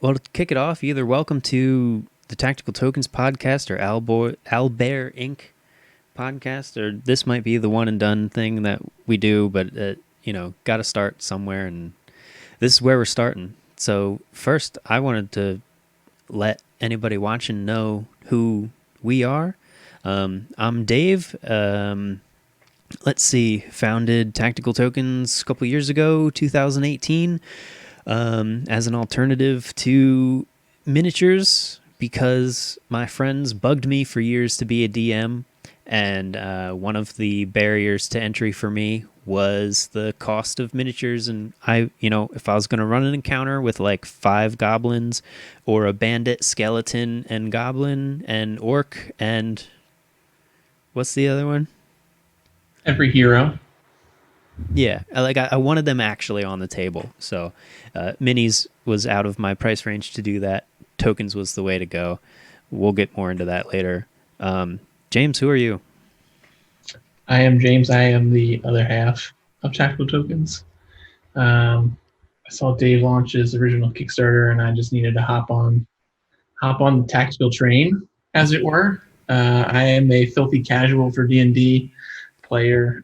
Well, to kick it off, either welcome to the Tactical Tokens podcast or Albert Inc. podcast, or this might be the one and done thing that we do, but got to start somewhere, and this is where we're starting. So first, I wanted to let anybody watching know who we are. I'm Dave. Let's see, founded Tactical Tokens a couple years ago, 2018, as an alternative to miniatures because my friends bugged me for years to be a DM, and one of the barriers to entry for me was the cost of miniatures. And if I was going to run an encounter with like 5 goblins or a bandit, skeleton, and goblin, and orc, and what's the other one? Every hero. Yeah, I wanted them actually on the table. So minis was out of my price range to do that. Tokens was the way to go. We'll get more into that later. James, who are you? I am James. I am the other half of Tactical Tokens. I saw Dave launch his original Kickstarter, and I just needed to hop on the tactical train, as it were. I am a filthy casual for D&D player.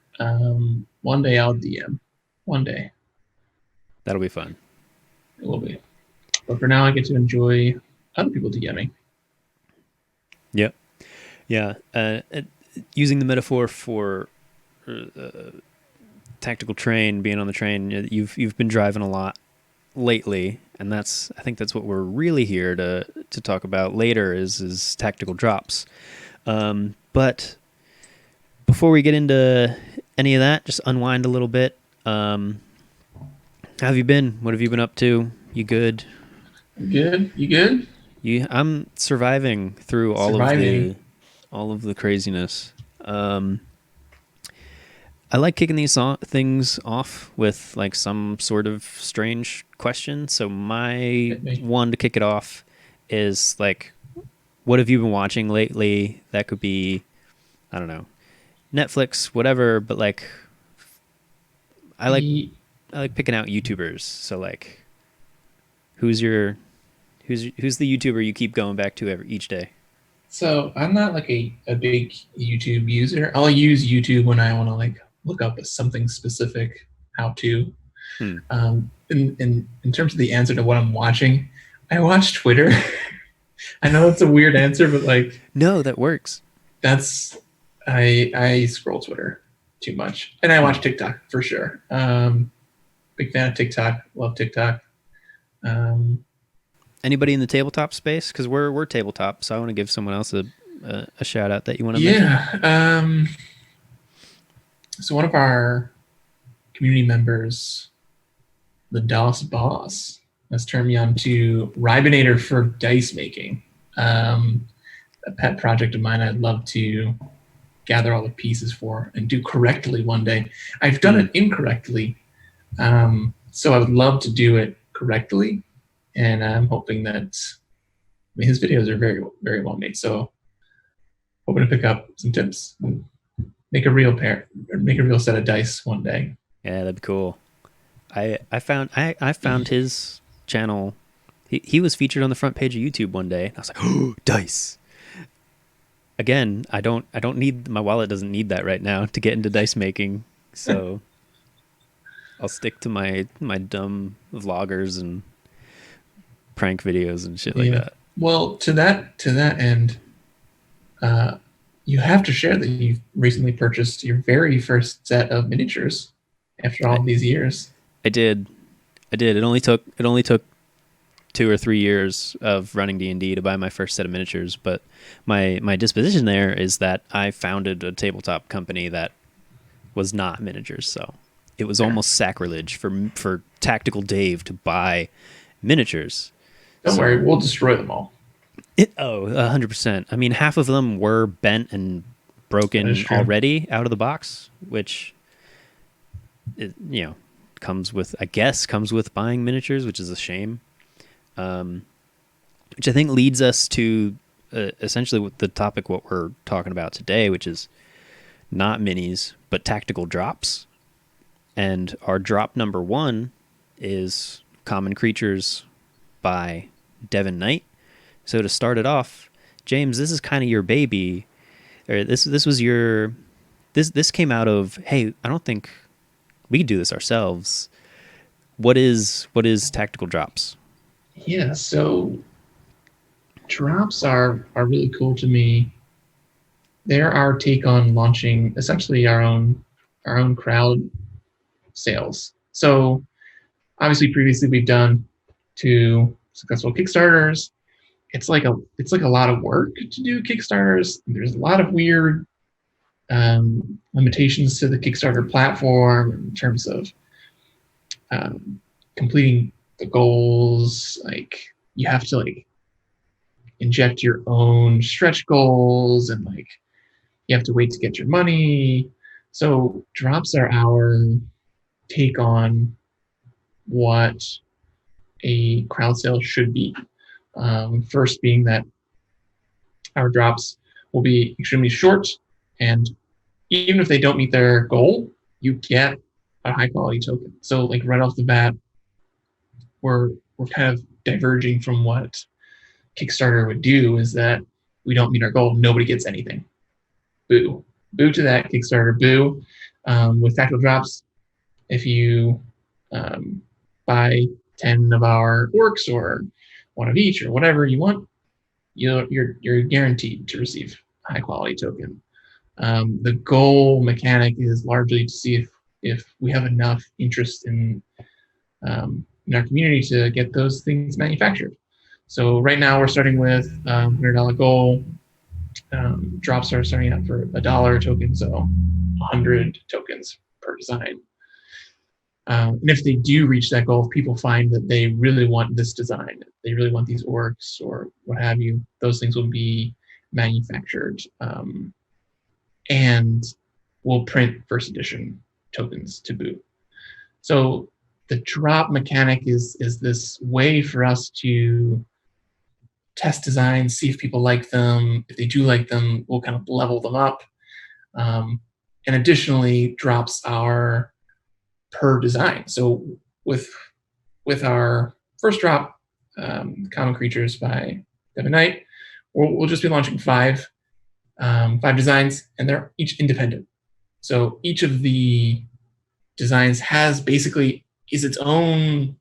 One day I'll DM. One day. That'll be fun. It will be. But for now, I get to enjoy other people DMing. Yep. Yeah. Using the metaphor for tactical train, being on the train, you've been driving a lot lately, and I think that's what we're really here to talk about later is tactical drops. But before we get into any of that, just unwind a little bit. How have you been? What have you been up to? You good? Good? You good? I'm surviving through all of the craziness. I like kicking these things off with like some sort of strange question. So my one to kick it off is like, what have you been watching lately? That could be, I don't know, Netflix, whatever. But like, I like picking out YouTubers. So like, who's the YouTuber you keep going back to each day? So I'm not like a big YouTube user. I'll use YouTube when I want to like look up something specific, how to. In terms of the answer to what I'm watching, I watch Twitter. I know it's a weird answer, but like no, that works. That's I scroll Twitter too much, and I watch TikTok for sure. Big fan of TikTok. Love TikTok. Anybody in the tabletop space? Because we're tabletop, so I want to give someone else a shout out that you want to mention. Yeah. So one of our community members, the DOS boss, has turned me on to Ribinator for dice making. A pet project of mine I'd love to gather all the pieces for and do correctly one day. I've done it incorrectly, so I would love to do it correctly, and I'm hoping that his videos are very, very well made. So hoping to pick up some tips and make a real set of dice one day. Yeah, that'd be cool. I found his channel. He was featured on the front page of YouTube one day. I was like, oh, dice. Again, I don't need, my wallet doesn't need that right now to get into dice making. So I'll stick to my dumb vloggers and prank videos and shit like that. Well, to that end, you have to share that you've recently purchased your very first set of miniatures after all these years. I did. It only took 2 or 3 years of running D&D to buy my first set of miniatures, but my disposition there is that I founded a tabletop company that was not miniatures, so it was almost sacrilege for Tactical Dave to buy miniatures. Don't worry, we'll destroy them all. 100%. I mean, half of them were bent and broken already out of the box, which comes with buying miniatures, which is a shame. Which I think leads us to essentially the topic what we're talking about today, which is not minis, but tactical drops. And our drop number 1 is Common Creatures by Devon Knight. So to start it off, James, this is kind of your baby, or this was your this came out of, hey, I don't think we could do this ourselves. What is Tactical Drops? Yeah, so drops are really cool to me. They're our take on launching essentially our own crowd sales. So obviously previously we've done two successful Kickstarters. It's like a lot of work to do Kickstarters. There's a lot of weird limitations to the Kickstarter platform in terms of um, completing the goals. Like you have to like inject your own stretch goals, and like you have to wait to get your money. So drops are our take on what a crowd sale should be. First being that our drops will be extremely short, and even if they don't meet their goal, you get a high quality token. So like right off the bat, we're kind of diverging from what Kickstarter would do, is that we don't meet our goal, nobody gets anything. Boo. Boo to that Kickstarter. Boo. With Tactical Drops, if you buy 10 of our works or one of each or whatever you want, you're guaranteed to receive a high quality token. The goal mechanic is largely to see if we have enough interest in our community to get those things manufactured. So right now we're starting with $100 goal. Drops are starting out for $1 token, so 100 tokens per design. And if they do reach that goal, if people find that they really want this design, they really want these orcs or what have you, those things will be manufactured, and we'll print first edition tokens to boot. So the drop mechanic is this way for us to test designs, see if people like them. If they do like them, we'll kind of level them up. And additionally, drops are per design. So with our first drop, Common Creatures by Devon Knight, we'll just be launching five designs, and they're each independent. So each of the designs is its own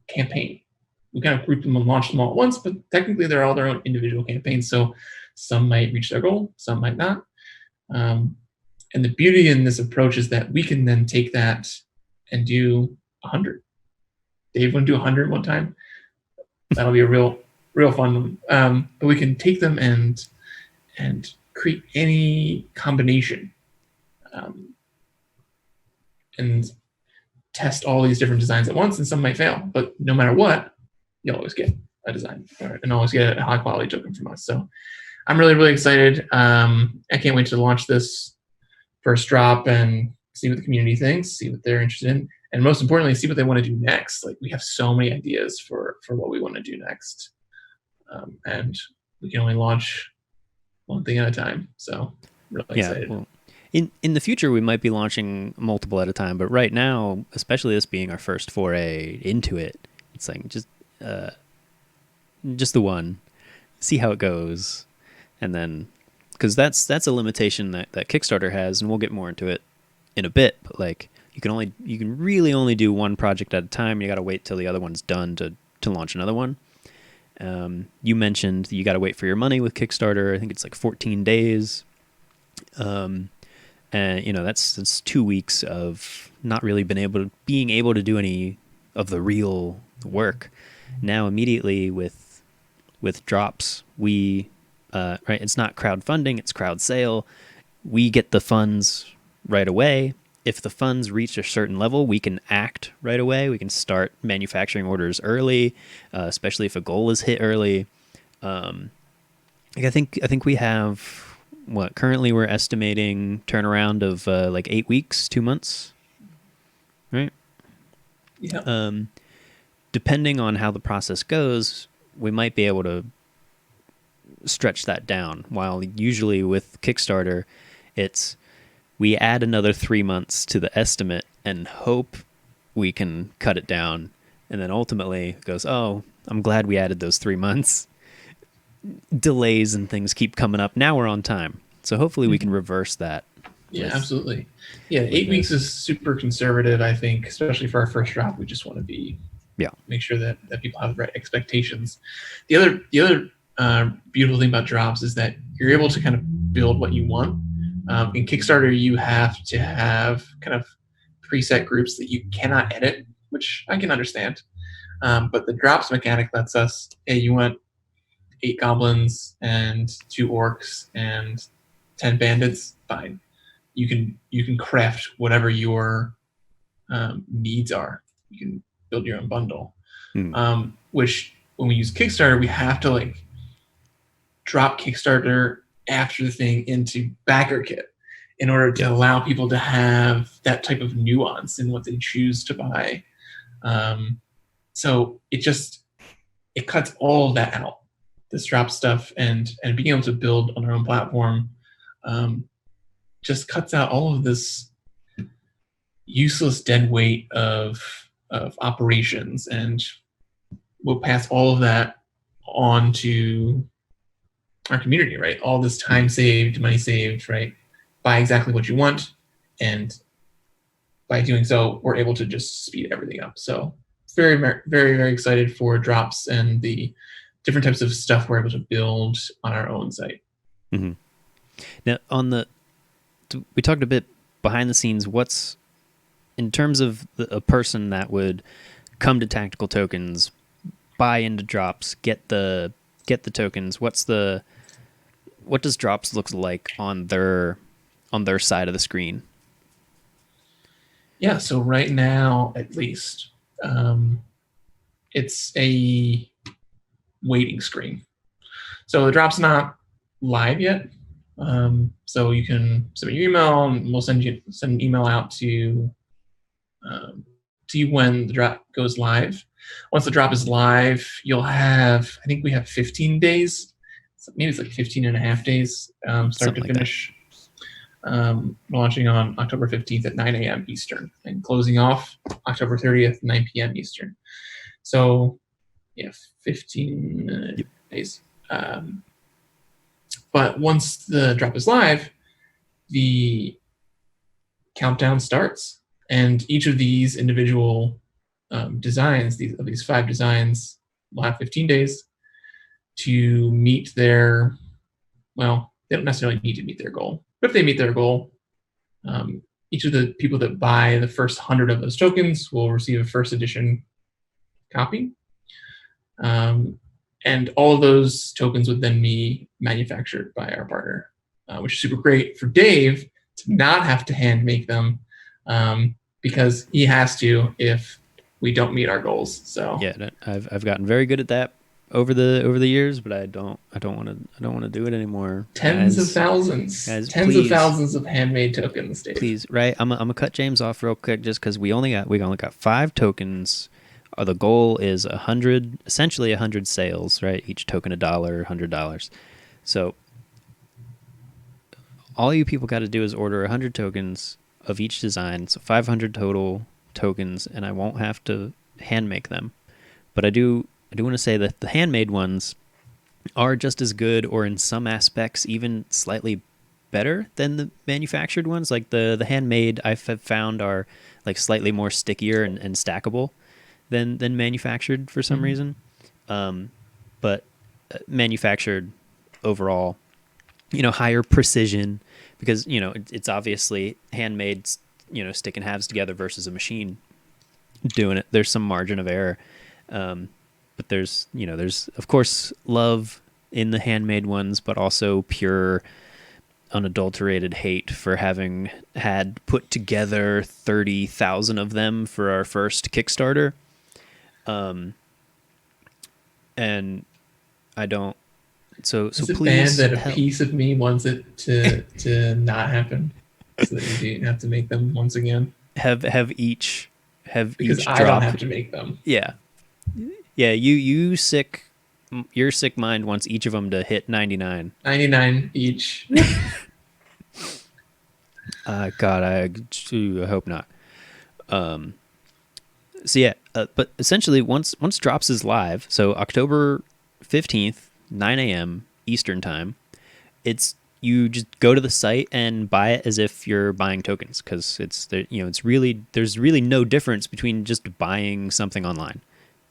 campaign. We kind of group them and launch them all at once, but technically they're all their own individual campaigns. So some might reach their goal, some might not. And the beauty in this approach is that we can then take that and do 100. Dave, want to do 100 one time? That'll be a real fun one. But we can take them and create any combination, and test all these different designs at once, and some might fail. But no matter what, you'll always get a design and always get a high quality token from us. So I'm really, really excited. I can't wait to launch this first drop and see what the community thinks, see what they're interested in, and most importantly, see what they want to do next. Like we have so many ideas for what we want to do next, and we can only launch one thing at a time. So really excited. Well, in the future, we might be launching multiple at a time, but right now, especially this being our first foray into it, it's like just the one, see how it goes, and then because that's a limitation that Kickstarter has, and we'll get more into it in a bit. But like you can really only do one project at a time. You got to wait till the other one's done to launch another one. You mentioned you got to wait for your money with Kickstarter. I think it's like 14 days. And that's 2 weeks of not really being able to do any of the real work. Now immediately with drops, we right, it's not crowdfunding, it's crowd sale. We get the funds right away. If the funds reach a certain level, we can act right away. We can start manufacturing orders early, especially if a goal is hit early. I think we have what currently we're estimating turnaround of like 8 weeks, 2 months, right? Yeah. Depending on how the process goes, we might be able to stretch that down. While usually with Kickstarter, it's we add another 3 months to the estimate and hope we can cut it down And then ultimately it goes, oh, I'm glad we added those 3 months. Delays and things keep coming up. Now we're on time. So hopefully we can reverse that. Yeah, absolutely. Yeah, with 8 weeks this. is super conservative, I think, especially for our first drop. We just want to make sure that people have the right expectations. The other beautiful thing about drops is that you're able to kind of build what you want. In Kickstarter, you have to have kind of preset groups that you cannot edit, which I can understand. But the drops mechanic lets us, hey, you want 8 goblins and 2 orcs and 10 bandits? Fine. You can craft whatever your needs are. You can build your own bundle. Which when we use Kickstarter, we have to like drop Kickstarter after the thing into BackerKit in order to allow people to have that type of nuance in what they choose to buy. So it cuts all of that out. This drop stuff and being able to build on our own platform just cuts out all of this useless dead weight of operations, and we'll pass all of that on to our community, right? All this time saved, money saved, right? Buy exactly what you want, and by doing so, we're able to just speed everything up. So very, very, very excited for drops and the different types of stuff we're able to build on our own site. Mm-hmm. Now, we talked a bit behind the scenes. What's in terms of a person that would come to Tactical Tokens, buy into drops, get the tokens? What does drops look like on their side of the screen? Yeah, so right now, at least, it's a waiting screen. So the drop's not live yet. So you can submit your email, and we'll send an email out to you when the drop goes live. Once the drop is live, you'll have, I think we have 15 days. Maybe it's like 15 and a half days, start to finish. Launching on October 15th at 9 a.m. Eastern and closing off October 30th, 9 p.m. Eastern. So, yeah, 15 days. But once the drop is live, the countdown starts, and each of these individual designs, these 5 designs, will have 15 days to meet their, well, they don't necessarily need to meet their goal, but if they meet their goal, each of the people that buy the first 100 of those tokens will receive a first edition copy. And all of those tokens would then be manufactured by our partner, which is super great for Dave to not have to hand make them, because he has to if we don't meet our goals. So yeah, I've gotten very good at that over the years, but I don't want to do it anymore. Tens of thousands of handmade tokens, Dave. Please, right? I'm gonna cut James off real quick just because we only got 5 tokens. The goal is 100, essentially 100 sales, right? Each token $1, $100. So all you people got to do is order 100 tokens of each design, so 500 total tokens, and I won't have to hand make them. But I do want to say that the handmade ones are just as good, or in some aspects even slightly better than the manufactured ones. Like the handmade I've found are like slightly more stickier and stackable than manufactured for some reason. But manufactured overall, higher precision, because it's obviously handmade, stick in halves together versus a machine doing it. There's some margin of error, but there's of course love in the handmade ones, but also pure unadulterated hate for having had put together 30,000 of them for our first Kickstarter. And I don't. So please. Bad that a piece of me wants it to not happen, so that you have to make them once again. Because each I don't have to make them. Yeah. Your sick mind wants each of them to hit 99. 99 each. God, I hope not. So yeah, but essentially once Drops is live, so October 15th, 9 a.m. Eastern time, it's you just go to the site and buy it as if you're buying tokens, because it's really, there's really no difference between just buying something online.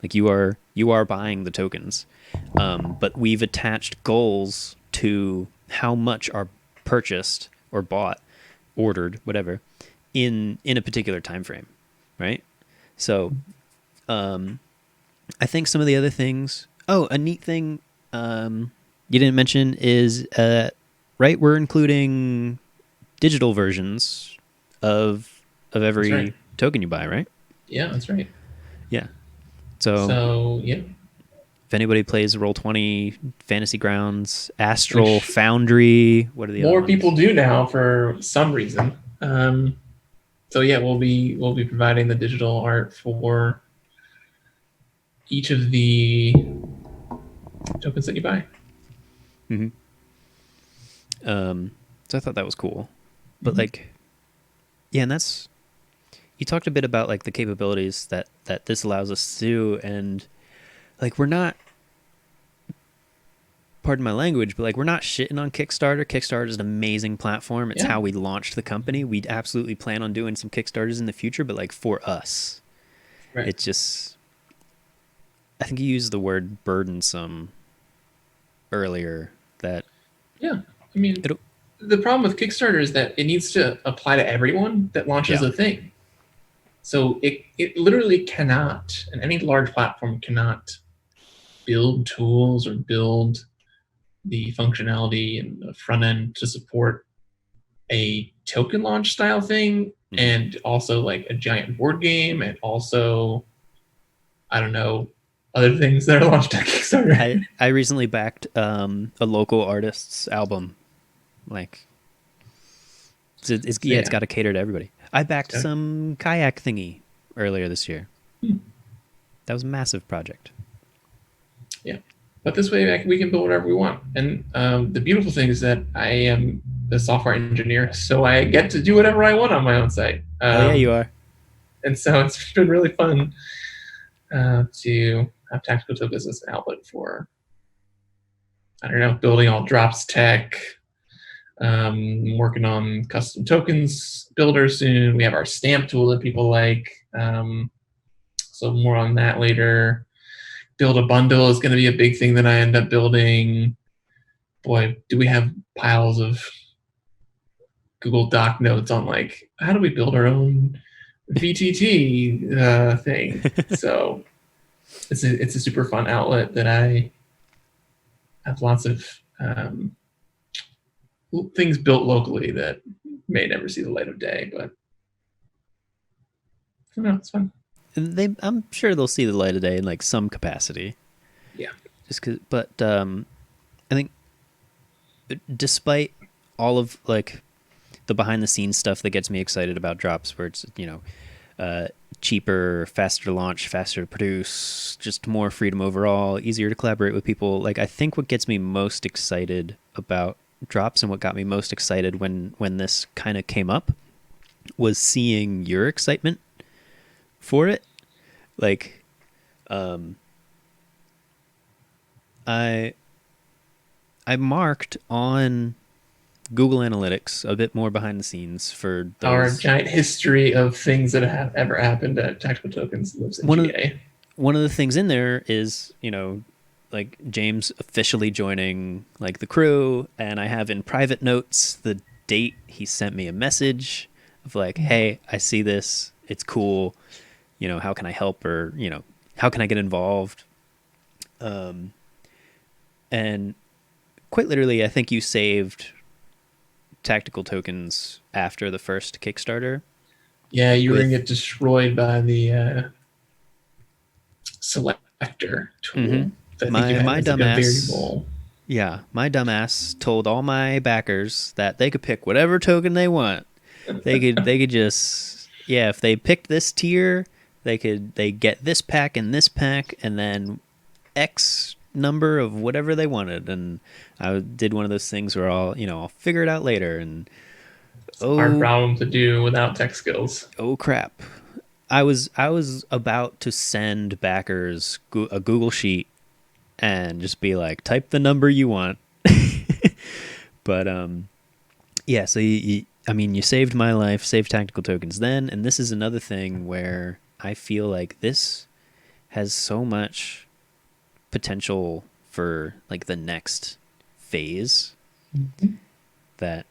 Like you are buying the tokens, but we've attached goals to how much are purchased or bought, ordered, whatever, in a particular time frame, right? So I think some of the other things. Oh, a neat thing you didn't mention is right. We're including digital versions of That's right. every token you buy, right? Yeah, that's right. Yeah. So So yeah, if anybody plays Roll20, Fantasy Grounds, Astral, which Foundry, what are the other more people ones? do now for some reason. So yeah, we'll be providing the digital art for each of the tokens that you buy. Mm-hmm. So I thought that was cool, but Mm-hmm. like, yeah, and that's you talked a bit about like the capabilities that this allows us to do, and like we're not, pardon my language, but like we're not shitting on Kickstarter. Kickstarter is an amazing platform. It's Yeah, how we launched the company. We'd absolutely plan on doing some Kickstarters in the future, but like for us, right. it's just, I think you used the word burdensome earlier, that Yeah, I mean, it'll, the problem with Kickstarter is that it needs to apply to everyone that launches yeah. a thing. So it literally cannot, and any large platform cannot build tools or build the functionality and the front end to support a token launch style thing, Mm-hmm. and also like a giant board game, and also I don't know, other things that are launched on I Kickstarter. I recently backed a local artist's album. Like So it's got to cater to everybody. I backed yeah. some kayak thingy earlier this year. Hmm. That was a massive project. Yeah. But this way we can build whatever we want. And the beautiful thing is that I am the software engineer, so I get to do whatever I want on my own site. Hell yeah, you are. And so it's been really fun to have Tactical Tokens as an outlet for, I don't know, building all drops tech, working on custom tokens builder soon. We have our stamp tool that people like. So more on that later. Build a bundle is going to be a big thing that I end up building. Boy, do we have piles of Google Doc notes on like how do we build our own VTT thing. So it's a super fun outlet that I have lots of things built locally that may never see the light of day, but I don't know, it's fun. I'm sure they'll see the light of day in like some capacity. Yeah. Just cause, but I think despite all of like the behind the scenes stuff that gets me excited about drops, where it's cheaper, faster to launch, faster to produce, just more freedom overall, easier to collaborate with people. Like I think what gets me most excited about drops, and what got me most excited when this kind of came up, was seeing your excitement for it. Like I I marked on Google Analytics a bit more behind the scenes for Our those. giant history of things that have ever happened at Tactical Tokens lives in One of GA. one of the things in there is, like James officially joining like the crew, and I have in private notes the date he sent me a message of like, "Hey, I see this. It's cool. How can I help, or, how can I get involved?" And quite literally, I think you saved Tactical Tokens after the first Kickstarter Yeah, you were gonna with get destroyed by the selector mm-hmm. tool that I think you my had my as like a dumbass. variable. Yeah, my dumbass told all my backers that they could pick whatever token they want. They could just, yeah, if they picked this tier, they get this pack and this pack, and then X number of whatever they wanted. And I did one of those things where I'll figure it out later. And It's a hard oh problem to do without tech skills. oh crap, I was about to send backers a Google sheet and just be like, type the number you want. But yeah. So I mean, you saved my life, saved tactical tokens then, and this is another thing where I feel like this has so much potential for like the next phase Mhm. that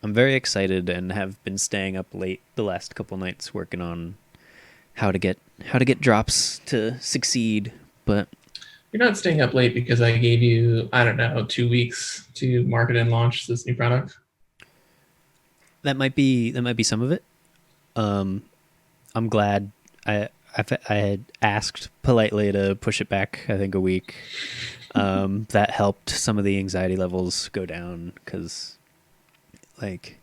I'm very excited and have been staying up late the last couple nights working on how to get drops to succeed. But You're not staying up late because I gave you, I don't know, 2 weeks to market and launch this new product. that might be some of it. Um, I'm glad I had asked politely to push it back. I think a week. That helped some of the anxiety levels go down because, like,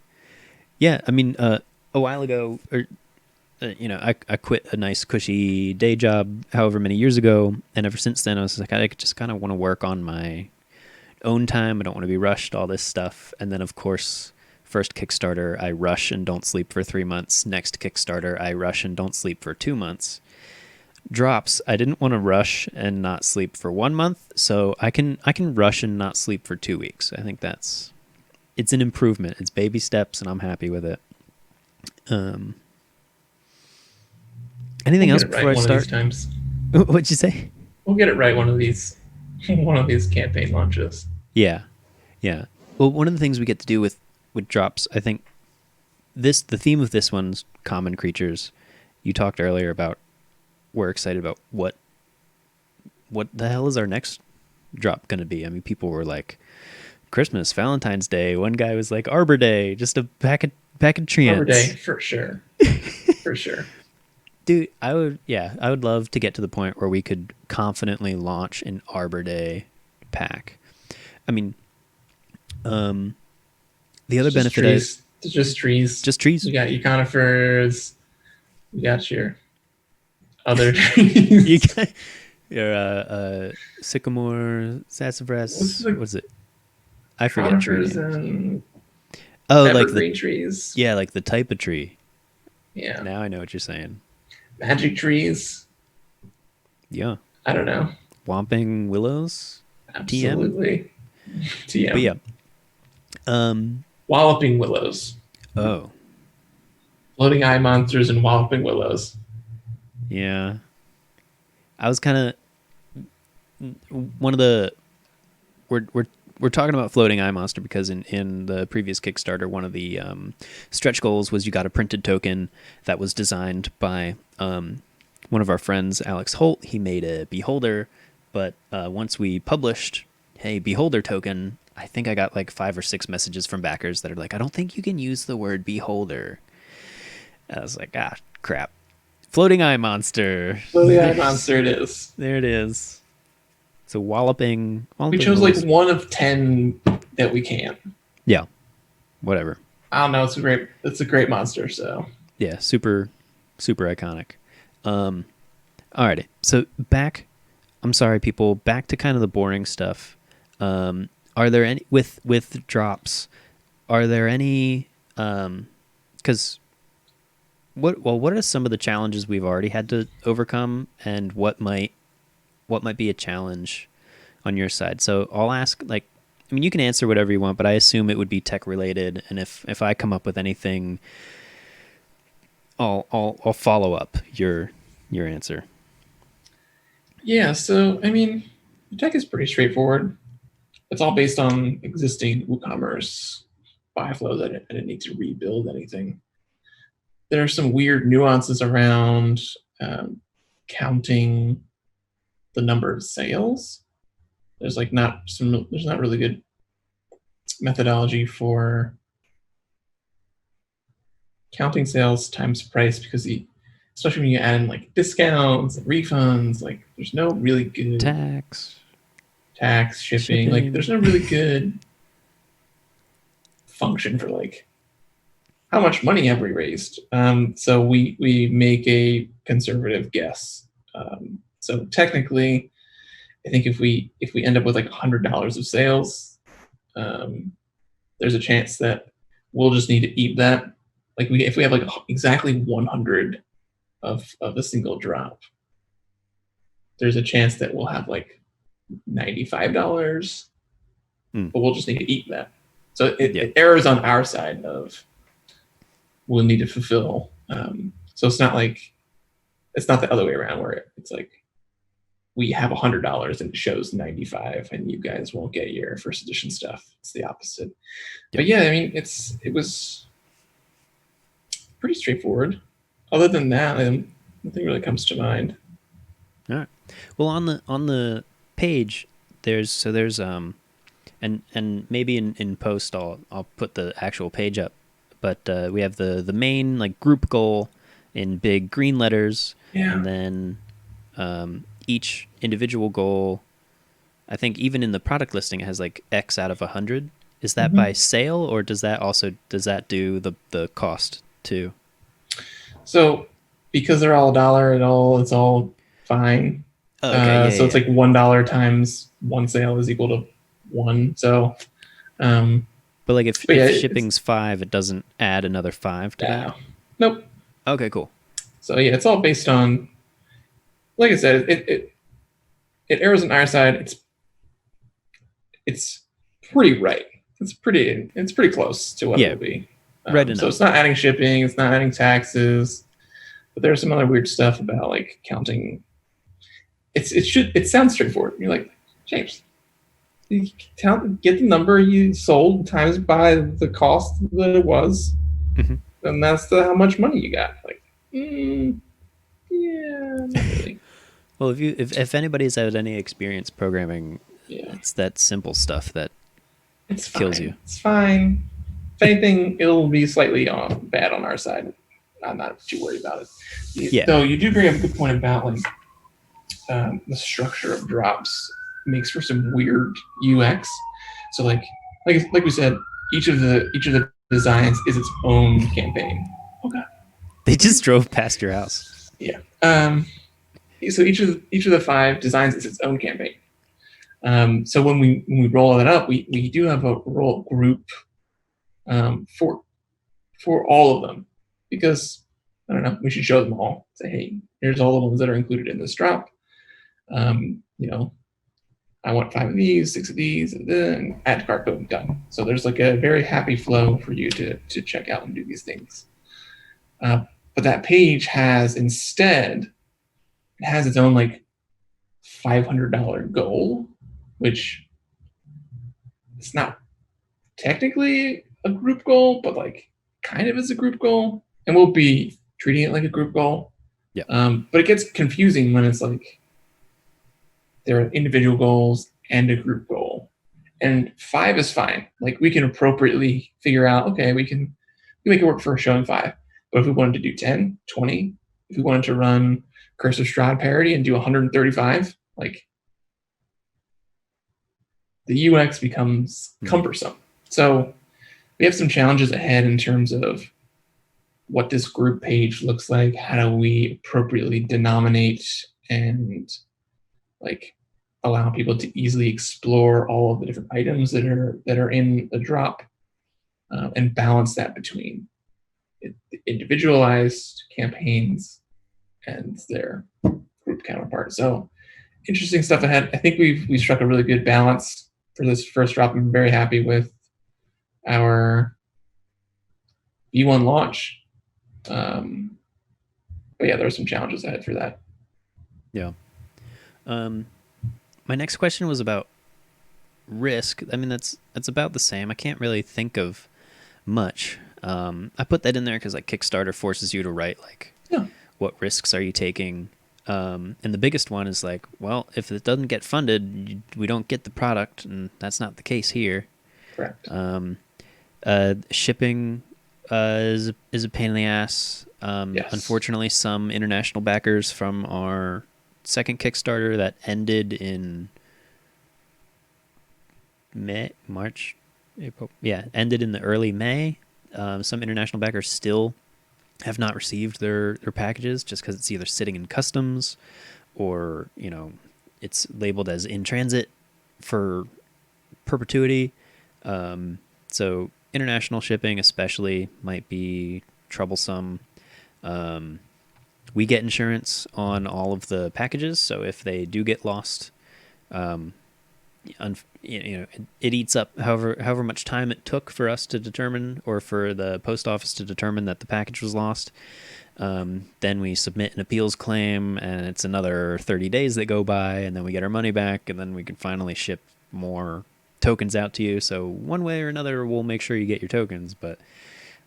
yeah, I mean, a while ago, or I quit a nice cushy day job however many years ago, and ever since then I was like, I just kind of want to work on my own time. I don't want to be rushed, all this stuff. And then of course, first Kickstarter, I rush and don't sleep for 3 months. Next Kickstarter, I rush and don't sleep for 2 months. Drops, I didn't want to rush and not sleep for 1 month, so I can rush and not sleep for 2 weeks. I think it's an improvement. It's baby steps, and I'm happy with it. Um, Anything We'll get else it before right I one of these start? times. What'd you say? We'll get it right one of these campaign launches. Yeah, yeah. Well, one of the things we get to do with drops, I think the theme of this one's common creatures. You talked earlier about we're excited about what the hell is our next drop going to be. I mean, people were like Christmas, Valentine's Day. One guy was like Arbor Day, just a pack of tree Arbor Day, ants. for sure. For sure. Dude, I would love to get to the point where we could confidently launch an Arbor Day pack. I mean, the other It's just benefit is trees. It's just trees. just trees. You got your conifers. You got your other You trees. got your sycamore, sassafras. What's it? I forget tree Conifers names. and Oh, like evergreen trees. like the type of tree. Yeah. Now I know what you're saying. Magic trees. Yeah, I don't know. Whomping willows. TM. Absolutely. But yeah. TM. Um. Walloping willows. Oh, Floating eye monsters and walloping willows. yeah. I was kind of one of the we're talking about floating eye monster because in the previous Kickstarter, one of the stretch goals was you got a printed token that was designed by one of our friends, Alex Holt. He made a beholder, but once we published, hey, beholder token, I think I got like 5 or 6 messages from backers that are like, I don't think you can use the word beholder. I was like, ah, crap. Floating eye monster. Floating eye monster it is. There it is. It's a walloping We chose like willows. one of 10 that we can. Yeah, whatever. I don't know. It's a great monster. So Yeah, super iconic. Alrighty, so I'm sorry, people. Back to kind of the boring stuff. Are there any with drops? Are there any? Because what are some of the challenges we've already had to overcome, and what might be a challenge on your side? So I'll ask, like, I mean, you can answer whatever you want, but I assume it would be tech related, and if I come up with anything, I'll follow up your answer. yeah. So I mean, the tech is pretty straightforward. It's all based on existing WooCommerce buy flows. I didn't need to rebuild anything. There are some weird nuances around counting the number of sales. There's not really good methodology for counting sales times price because especially when you add in like discounts and refunds, like there's no really good Tax, shipping. Like there's no really good function for like how much money have we raised. So we make a conservative guess. So technically, I think if we end up with like $100 of sales, there's a chance that we'll just need to eat that like if we have like exactly 100 of a single drop, there's a chance that we'll have like $95, but we'll just need to eat that. So it errors on our side of we'll need to fulfill. So it's not the other way around where it's like we have $100 and it shows 95 and you guys won't get your first edition stuff. It's the opposite. But yeah, I mean, it was pretty straightforward. Other than that, nothing really comes to mind. All right. Well, on the page, there's and maybe in post I'll put the actual page up, but we have the main like group goal in big green letters, and then each individual goal. I think even in the product listing, it has like X out of 100. Is that by sale, or does that do the cost too? So because they're all $1, it's all fine. Oh, okay. So it's like $1 times one sale is equal to 1. So, but like if shipping's 5, it doesn't add another 5 to that. Nope. Okay, cool. So yeah, it's all based on, like I said, it errors on our side. It's pretty right. It's pretty close to what it will be. Right enough. So it's not adding shipping. It's not adding taxes. But there's some other weird stuff about like counting. It sounds straightforward. You're like, James, you get the number you sold times by the cost that it was, and that's how much money you got. Like, yeah, not really. Well, if anybody's had any experience programming, it's that simple stuff that kills you. It's fine. If anything, it'll be slightly bad on our side. I'm not too worried about it. Yeah. So you do bring up a good point about like the structure of drops makes for some weird UX. So like we said, each of the designs is its own campaign. Okay. They just drove past your house. Yeah. So each of the 5 designs is its own campaign. So when we roll that up, we do have a roll group for all of them, because I don't know, we should show them all. Say, hey, here's all the ones that are included in this drop. I want 5 of these, 6 of these, and then add to cart, boom, done. So there's like a very happy flow for you to check out and do these things. But that page has instead, it has its own like $500 goal, which it's not technically a group goal, but like kind of is a group goal, and we'll be treating it like a group goal. Yeah. But it gets confusing when it's like there are individual goals and a group goal, and 5 is fine. Like we can appropriately figure out, okay, we make it work for showing 5. But if we wanted to do 10, 20, if we wanted to run Curse of Strahd parody and do 135, like the UX becomes cumbersome. So we have some challenges ahead in terms of what this group page looks like. How do we appropriately denominate and like allow people to easily explore all of the different items that are in the drop, and balance that between individualized campaigns and their group counterpart. So interesting stuff ahead. I think we struck a really good balance for this first drop. I'm very happy with our V1 launch. But yeah, there are some challenges ahead for that. Yeah. My next question was about risk. I mean, that's about the same. I can't really think of much. I put that in there because like Kickstarter forces you to write like, what risks are you taking? And the biggest one is like, well, if it doesn't get funded, we don't get the product, and that's not the case here. Correct. Shipping is a pain in the ass. Yes. Unfortunately, some international backers from our second Kickstarter that ended in March, April. Yeah, ended in the early May. Some international backers still have not received their packages just because it's either sitting in customs or, it's labeled as in transit for perpetuity. So international shipping especially might be troublesome. We get insurance on all of the packages, so if they do get lost, it eats up however much time it took for us to determine, or for the post office to determine that the package was lost. Then we submit an appeals claim, and it's another 30 days that go by, and then we get our money back, and then we can finally ship more tokens out to you. So one way or another, we'll make sure you get your tokens, but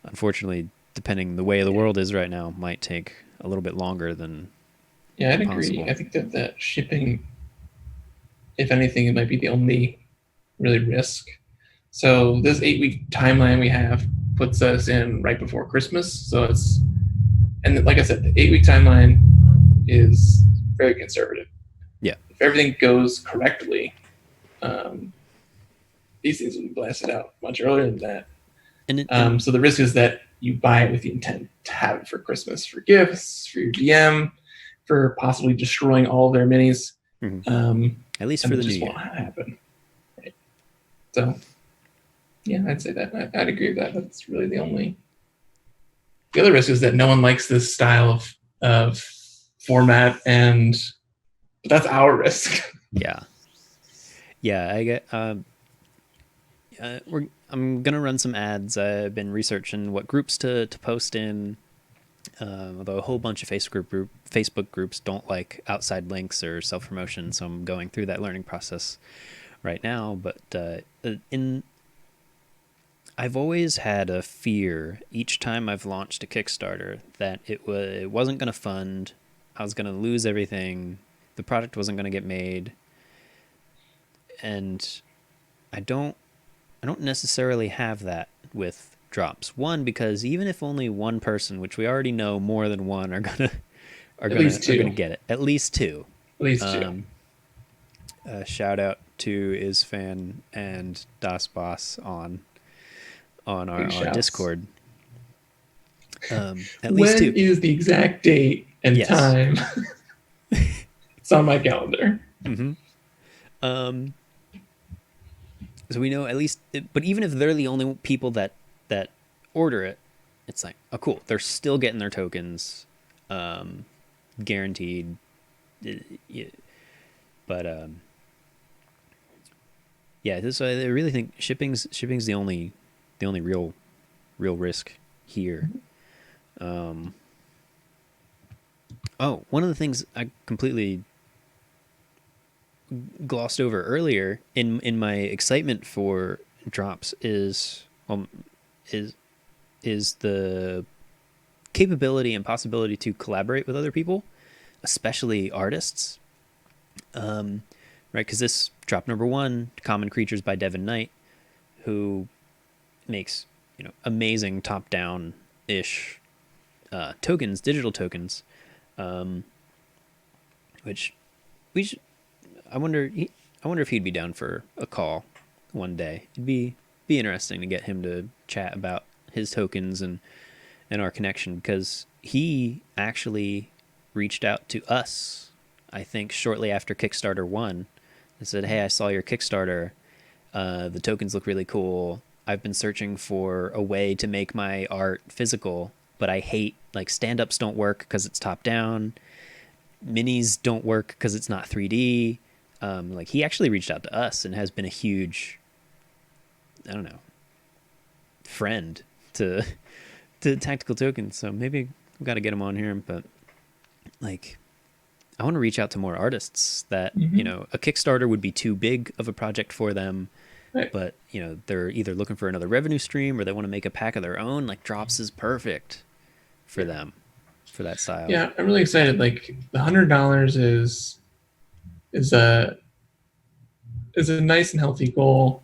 unfortunately, depending the way the world is right now, might take a little bit longer than I'd possible. agree. I think that shipping, if anything, it might be the only really risk. So this 8-week timeline we have puts us in right before Christmas. So and like I said, the 8-week timeline is very conservative. Yeah. If everything goes correctly, these things will be blasted out much earlier than that. So the risk is that you buy it with the intent to have it for Christmas, for gifts, for your DM, for possibly destroying all of their minis. At least for the new year. Won't happen. Right. So, yeah, I'd say that. I'd agree with that. That's really the only. The other risk is that no one likes this style of format, and that's our risk. Yeah. I get. I'm gonna run some ads. I've been researching what groups to post in. Although a whole bunch of Facebook groups don't like outside links or self-promotion, so I'm going through that learning process right now. But I've always had a fear each time I've launched a Kickstarter that it wasn't going to fund. I was going to lose everything. The product wasn't going to get made. And I don't necessarily have that with drops. One, because even if only one person, which we already know more than one, are gonna get it. At least two. Shout out to Isfan and Das Boss on our Discord. At least two. When is the exact date and time? It's on my calendar. So we know at least, but even if they're the only people that order it, it's like, oh cool, they're still getting their tokens, guaranteed. But I really think shipping's the only real risk here. One of the things I completely glossed over earlier in my excitement for drops is the capability and possibility to collaborate with other people, especially artists. Right, because this drop number 1, Common Creatures by Devin Knight, who makes amazing top-down ish tokens, digital tokens, which I wonder if he'd be down for a call one day. It'd be interesting to get him to chat about his tokens and our connection, because he actually reached out to us, I think, shortly after Kickstarter 1, and said, hey, I saw your Kickstarter. The tokens look really cool. I've been searching for a way to make my art physical, but I hate, like, stand-ups don't work because it's top-down. Minis don't work because it's not 3D. Like, he actually reached out to us and has been a huge, I don't know, friend to Tactical Tokens. So maybe we've got to get him on here. But, like, I want to reach out to more artists that, a Kickstarter would be too big of a project for them. Right. But, they're either looking for another revenue stream or they want to make a pack of their own. Like, drops is perfect for them, for that style. Yeah, I'm really excited. Like, the $100 is a nice and healthy goal.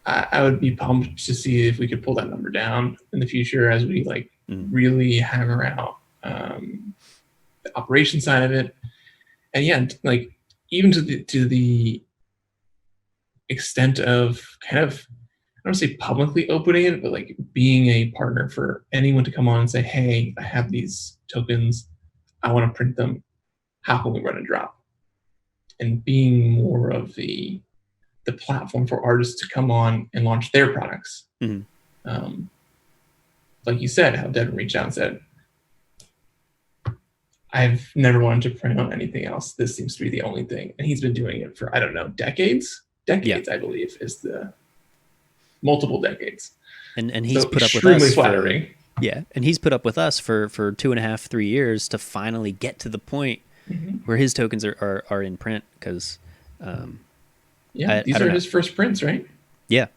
I would be pumped to see if we could pull that number down in the future as we really hammer out the operation side of it. And yeah, like, even to the extent of kind of, I don't want to say publicly opening it, but like being a partner for anyone to come on and say, hey, I have these tokens, I want to print them. How can we run a drop? And being more of the platform for artists to come on and launch their products. like you said, how Devin reached out and said, I've never wanted to print on anything else. This seems to be the only thing. And he's been doing it for, I don't know, decades? Yeah. Decades, I believe, is the multiple decades. And he's So put up with extremely us flattering. and he's put up with us for 2.5, 3 years to finally get to the point where his tokens are in print. Because these don't are know. his first prints, right? Yeah.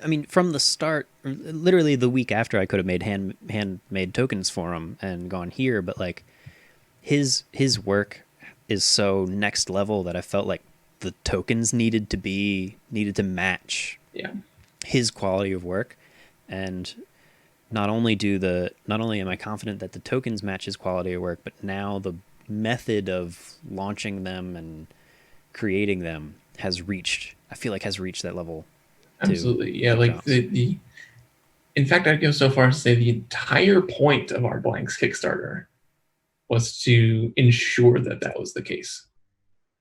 I mean, from the start, literally the week after, I could have made handmade tokens for him and gone here, but like his work is so next level that I felt like the tokens needed to match his quality of work. And not only am I confident that the tokens match his quality of work, but now the method of launching them and creating them has reached that level. Absolutely. Yeah, like the in fact, I'd go so far as to say the entire point of our blanks Kickstarter was to ensure that that was the case.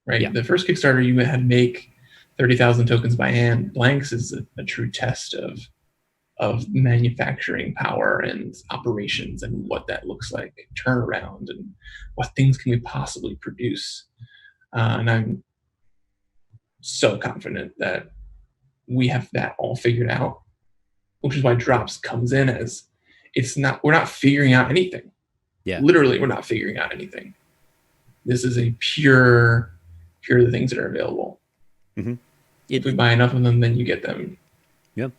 Right? Yeah. The first Kickstarter you had to make 30,000 tokens by hand. Blanks is a true test of manufacturing power and operations and what that looks like, turnaround, and what things can we possibly produce. And I'm so confident that we have that all figured out, which is why drops comes in as we're not figuring out anything. Yeah. Literally, we're not figuring out anything. This is a pure the things that are available. Mm-hmm. If we buy enough of them, then you get them. Yep.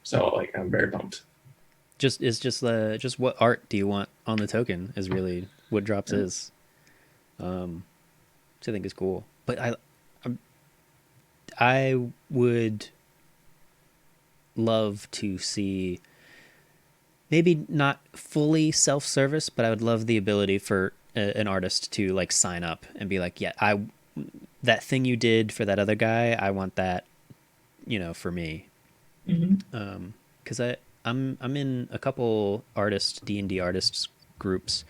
So like I'm very pumped. Just what art do you want on the token is really what drops is. Which I think is cool. But I would love to see, maybe not fully self-service, but I would love the ability for an artist to like sign up and be like, yeah, that thing you did for that other guy, I want that, for me. Because I'm in a couple D&D artists groups.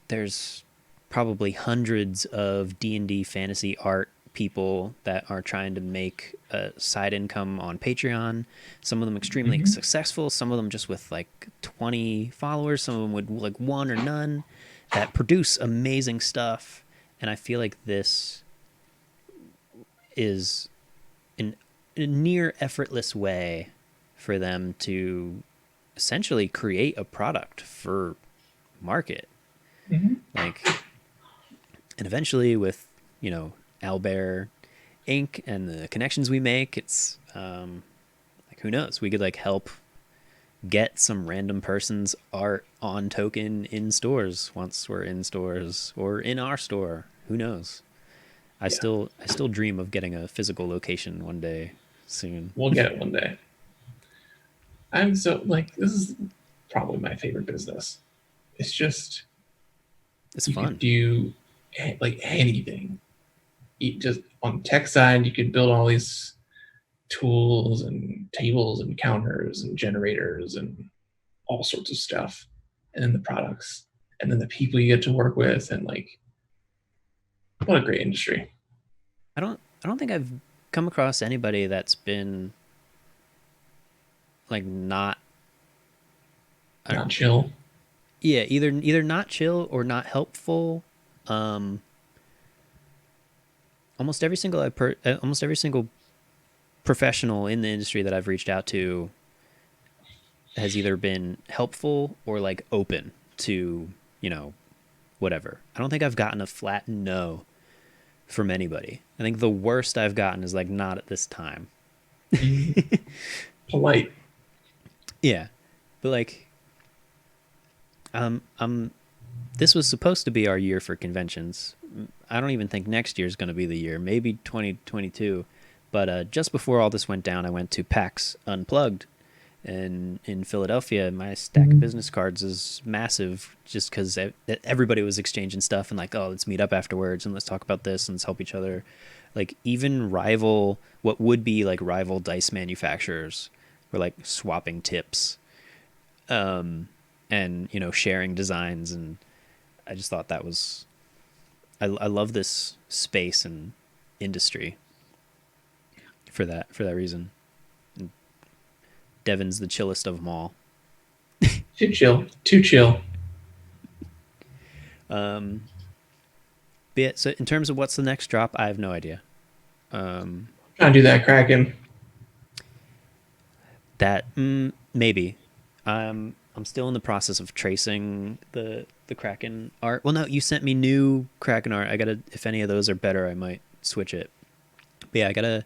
There's probably hundreds of D&D fantasy art people that are trying to make a side income on Patreon. Some of them extremely successful, some of them just with like 20 followers, some of them with like one or none, that produce amazing stuff. And I feel like this is a near effortless way for them to essentially create a product for market. Like, and eventually with, Owlbear Inc. and the connections we make, it's like, who knows? We could like help get some random person's art on token in stores once we're in stores or in our store. Who knows? I still dream of getting a physical location one day soon. We'll get it one day. I'm so like, this is probably my favorite business. It's just, it's you fun. could do like anything. Just on the tech side, you could build all these tools and tables and counters and generators and all sorts of stuff, and then the products, and then the people you get to work with, and like, what a great industry. I don't think I've come across anybody that's been like not chill. Yeah, either not chill or not helpful. Almost every single professional in the industry that I've reached out to has either been helpful or like open to, whatever. I don't think I've gotten a flat no from anybody. I think the worst I've gotten is like, not at this time. Polite. Yeah. But like, this was supposed to be our year for conventions. I don't even think next year is going to be the year, maybe 2022. But just before all this went down, I went to PAX Unplugged in Philadelphia. My stack of business cards is massive just because everybody was exchanging stuff and like, oh, let's meet up afterwards and let's talk about this and let's help each other. Like, even what would be like rival dice manufacturers were like swapping tips and, sharing designs. And I just thought that was, I love this space and industry for that reason. And Devin's the chillest of them all. Too chill. Too chill. But yeah, so in terms of what's the next drop, I have no idea. Trying to do that Kraken. That maybe. I'm still in the process of tracing the Kraken art. Well, no, you sent me new Kraken art. I gotta, if any of those are better, I might switch it. But yeah, I gotta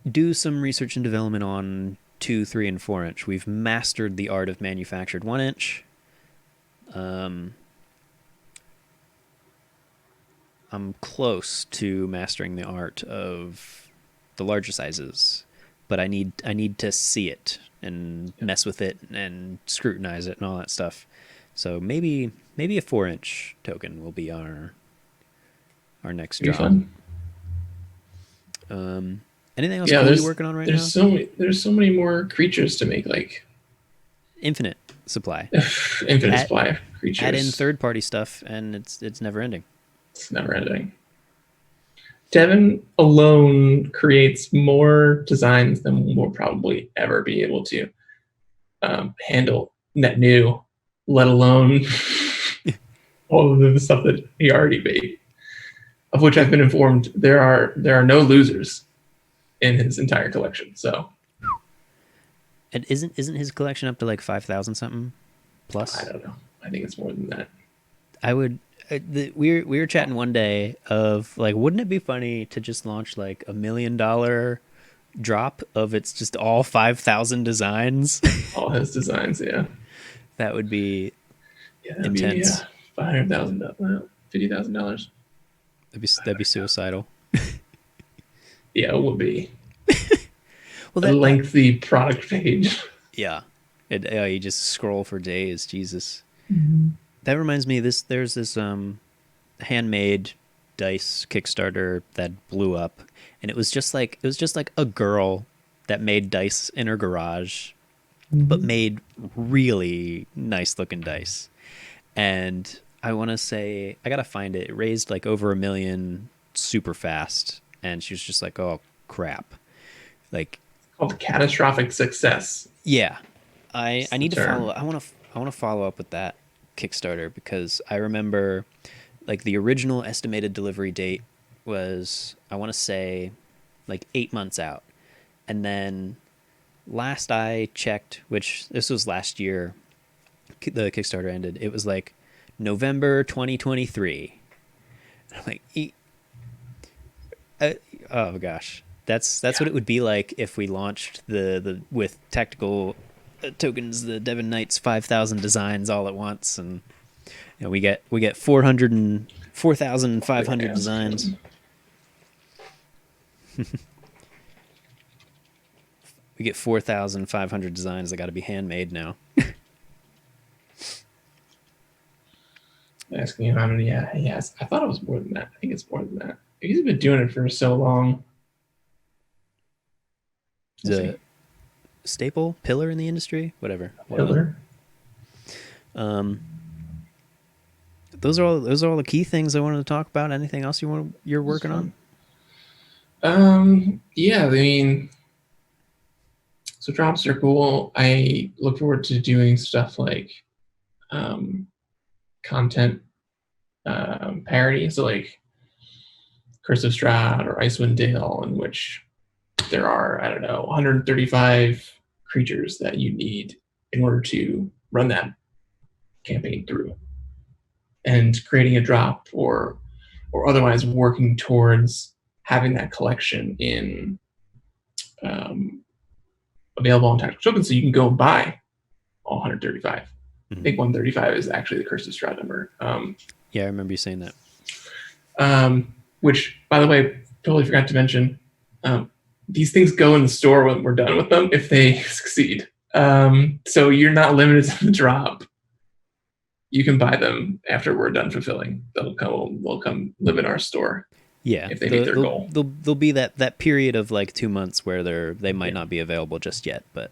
do some research and development on 2, 3, and 4 inch. We've mastered the art of manufactured 1 inch. I'm close to mastering the art of the larger sizes, but I need to see it and mess with it and scrutinize it and all that stuff. So maybe a 4 inch token will be our next It'd be drop. fun. Anything else Yeah, cool you're working on right now? there's so many more creatures to make, like Infinite supply. infinite supply of creatures. Add in third party stuff, and it's never ending. It's never ending. Devin alone creates more designs than we'll probably ever be able to handle net new, let alone all of the stuff that he already made. Of which I've been informed there are no losers in his entire collection. So, And isn't his collection up to like 5,000 something plus? I don't know. I think it's more than that. I would. We were chatting one day of like, wouldn't it be funny to just launch like $1 million drop of it's just all 5,000 designs? All his designs, yeah. That would be That'd intense. Be $500,000, $50,000. That'd be suicidal. Yeah, it would be. Well, A lengthy product page. Yeah, you just scroll for days. Jesus. Mm-hmm. That reminds me. There's this Handmade dice Kickstarter that blew up, and it was just like a girl that made dice in her garage, but made really nice looking dice. And I want to say, I gotta find it. It raised like over $1 million super fast, and she was just like, "Oh crap!" Like, called catastrophic success. yeah, I need to term. follow. I want to follow up with that Kickstarter, because I remember like the original estimated delivery date was, I want to say, like 8 months out, and then last I checked, which this was last year, the Kickstarter ended. It was like November 2023. I'm like, oh gosh, that's what it would be like if we launched the with tactical tokens, the Devon Knights 5,000 designs all at once, and we get 4,500 designs. We get 4,500 designs that got to be handmade now. Asking him how many, yes. I thought it was more than that. I think it's more than that. He's been doing it for so long. The staple pillar in the industry, whatever. Pillar. Those are all the key things I wanted to talk about. Anything else you're working on? Yeah, I mean, so drops are cool. I look forward to doing stuff like content parody. So like Curse of Strahd or Icewind Dale, in which there are, I don't know, 135 creatures that you need in order to run that campaign through. And creating a drop or otherwise working towards having that collection in available on tactical tokens, so you can go buy all 135. I think 135 is actually the Curse of Strahd number. Yeah, I remember you saying that. Which, by the way, totally forgot to mention, these things go in the store when we're done with them if they succeed. So you're not limited to the drop. You can buy them after we're done fulfilling. They'll come live in our store. Yeah, if they meet their goal. There'll be that period of like 2 months where they might not be available just yet, but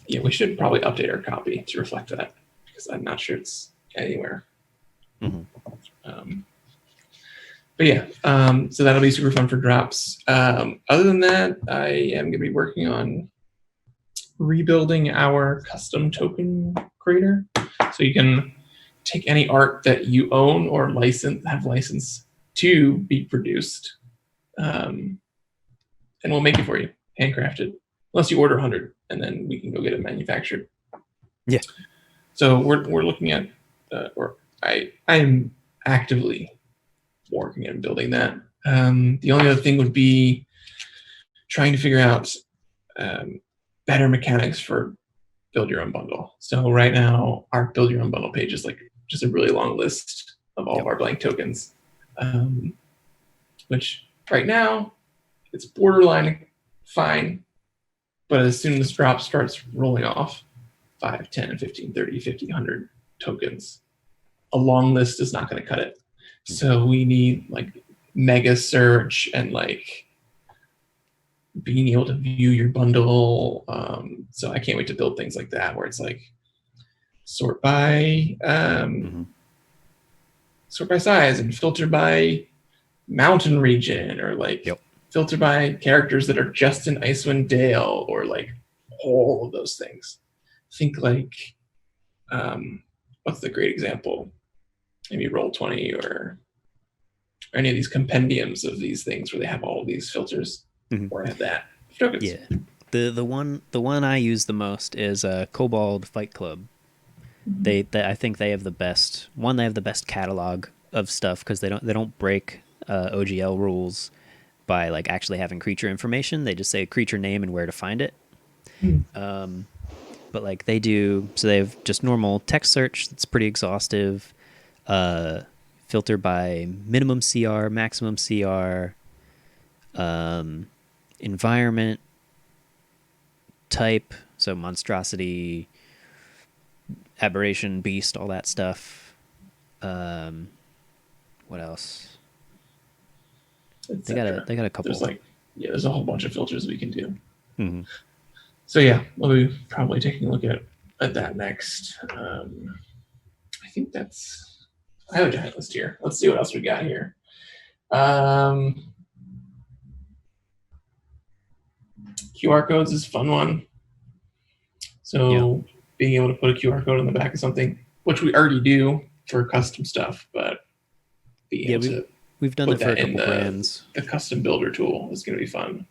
yeah, we should probably update our copy to reflect that, because I'm not sure it's anywhere. But yeah, so that'll be super fun for drops. Other than that, I am going to be working on rebuilding our custom token creator. So you can take any art that you own or have license to be produced, and we'll make it for you, handcrafted. Unless you order 100, and then we can go get it manufactured. Yeah. So we're looking at, or I am actively working on building that. The only other thing would be trying to figure out better mechanics for build your own bundle. So right now, our build your own bundle page is like just a really long list of all of our blank tokens, which right now it's borderline fine, but as soon as drop starts rolling off 5, 10, 15, 30, 50, 100 tokens, a long list is not going to cut it. So we need like mega search and like being able to view your bundle. So I can't wait to build things like that, where it's like sort by size and filter by mountain region, or like filter by characters that are just in Icewind Dale, or like all of those things. Think like, what's the great example? Maybe Roll20 or any of these compendiums of these things where they have all of these filters, or have that tokens. Yeah. The one I use the most is Kobold Fight Club. They I think they have the best one. They have the best catalog of stuff because they don't break OGL rules by like actually having creature information. They just say creature name and where to find it. But like they have just normal text search that's pretty exhaustive. Filter by minimum CR, maximum CR, environment, type, so monstrosity, aberration, beast, all that stuff. What else? They got a couple. There's a whole bunch of filters we can do. So yeah, we'll be probably taking a look at that next. I think I have a giant list here. Let's see what else we got here. QR codes is a fun one. So being able to put a QR code on the back of something, which we already do for custom stuff, but being able to we've done that for a couple brands. The custom builder tool is going to be fun.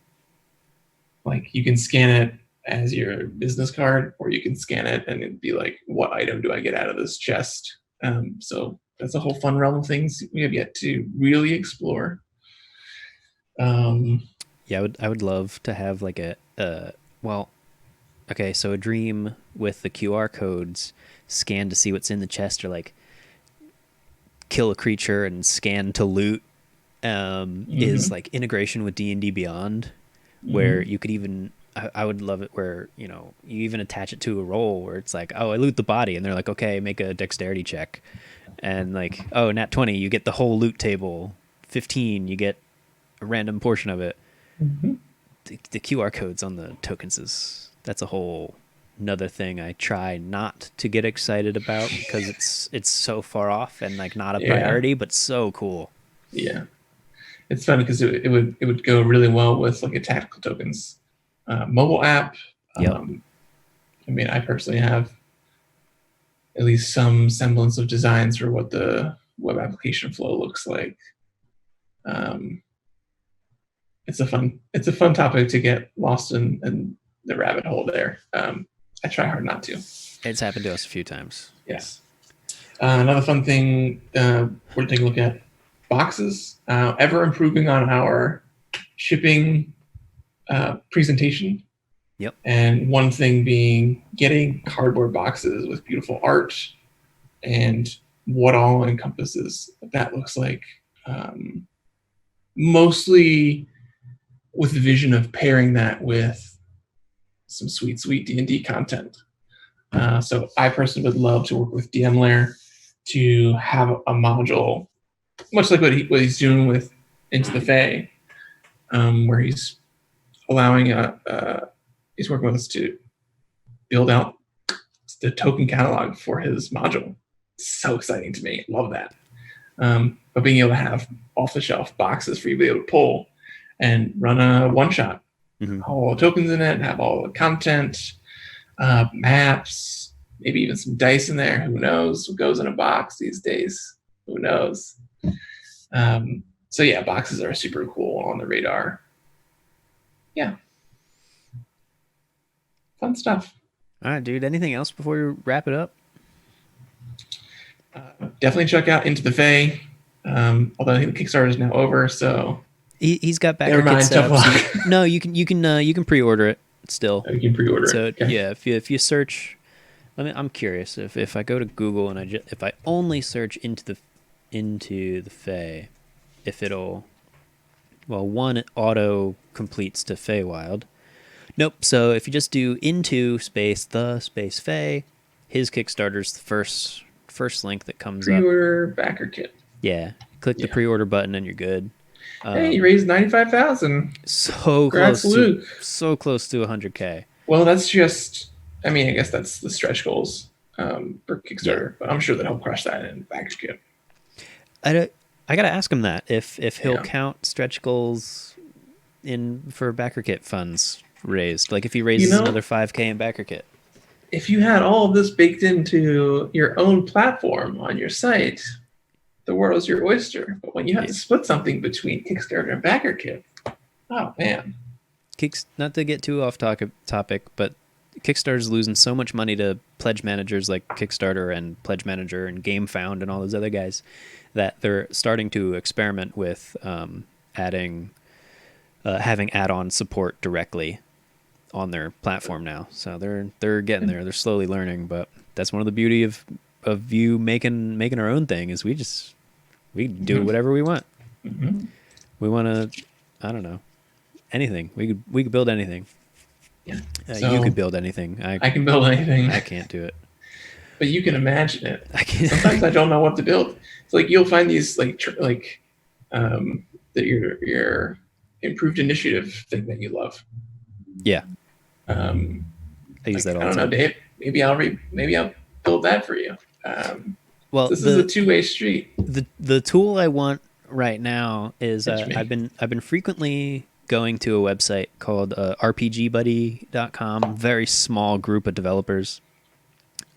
Like you can scan it as your business card, or you can scan it and it'd be like, what item do I get out of this chest? So that's a whole fun realm of things we have yet to really explore. Yeah, I would love to have like so a dream with the QR codes, scan to see what's in the chest, or like kill a creature and scan to loot, is like integration with D&D Beyond, where you could even, I would love it where, you even attach it to a roll where it's like, oh, I loot the body, and they're like, okay, make a dexterity check. And like, oh, nat 20, you get the whole loot table. 15, you get a random portion of it. The QR codes on the tokens that's a whole another thing I try not to get excited about because it's so far off and like not a priority, but so cool. Yeah, it's fun because it would go really well with like a tactical tokens mobile app. I mean, I personally have at least some semblance of designs for what the web application flow looks like. It's a fun topic to get lost in the rabbit hole there. I try hard not to. It's happened to us a few times. Yes. Another fun thing we're taking a look at boxes. Ever improving on our shipping presentation. Yep. And one thing being getting cardboard boxes with beautiful art and what all encompasses that looks like. Mostly with the vision of pairing that with some sweet D&D content. So I personally would love to work with DM to have a module, much like what he's doing with Into the Fae, where he's allowing he's working with us to build out the token catalog for his module. It's so exciting to me. Love that. But being able to have off-the-shelf boxes for you to be able to pull and run a one-shot, all the tokens in it, have all the content, maps, maybe even some dice in there. Who knows what goes in a box these days? Who knows? So yeah, boxes are super cool on the radar. Yeah, fun stuff. All right, dude. Anything else before we wrap it up? Definitely check out Into the Fae. Although I think the Kickstarter is now over, so He's got backer never mind. kits set Tough up. So luck. no, you can pre-order it still. You can pre-order So it. Okay. yeah, if you search, I'm curious if I go to Google and if I only search into the Fae, if it'll, well, one, it auto completes to Feywild. Nope. So if you just do into space the space Fae, his Kickstarter's the first link that comes up. Pre-order backer kit. Yeah, click the pre-order button and you're good. Hey, you raised 95,000. So Congrats, close Luke. to 100K. Well, that's just. I mean, I guess that's the stretch goals for Kickstarter, but I'm sure that he'll crush that in backer kit. I gotta ask him that if he'll count stretch goals in for backer kit funds raised. Like if he raises another 5K in backer kit. If you had all of this baked into your own platform on your site, the world's your oyster. But when you have to split something between Kickstarter and backer kit, oh man. Not to get too off topic, but Kickstarter's losing so much money to pledge managers like Kickstarter and Pledge Manager and GameFound and all those other guys that they're starting to experiment with having add-on support directly on their platform now. So they're getting there. They're slowly learning, but that's one of the beauty of you making our own thing is we do whatever we want. Mm-hmm. We want to, I don't know, anything. We could build anything. Yeah. You could build anything. I can build anything. I can't do it. But you can imagine it. I can't. Sometimes I don't know what to build. It's like you'll find these that your improved initiative thing that you love. Yeah. I use that all the time. I don't know, Dave. Maybe I'll build that for you. Well, this is a two-way street. The tool I want right now is I've been frequently going to a website called rpgbuddy.com. Very small group of developers.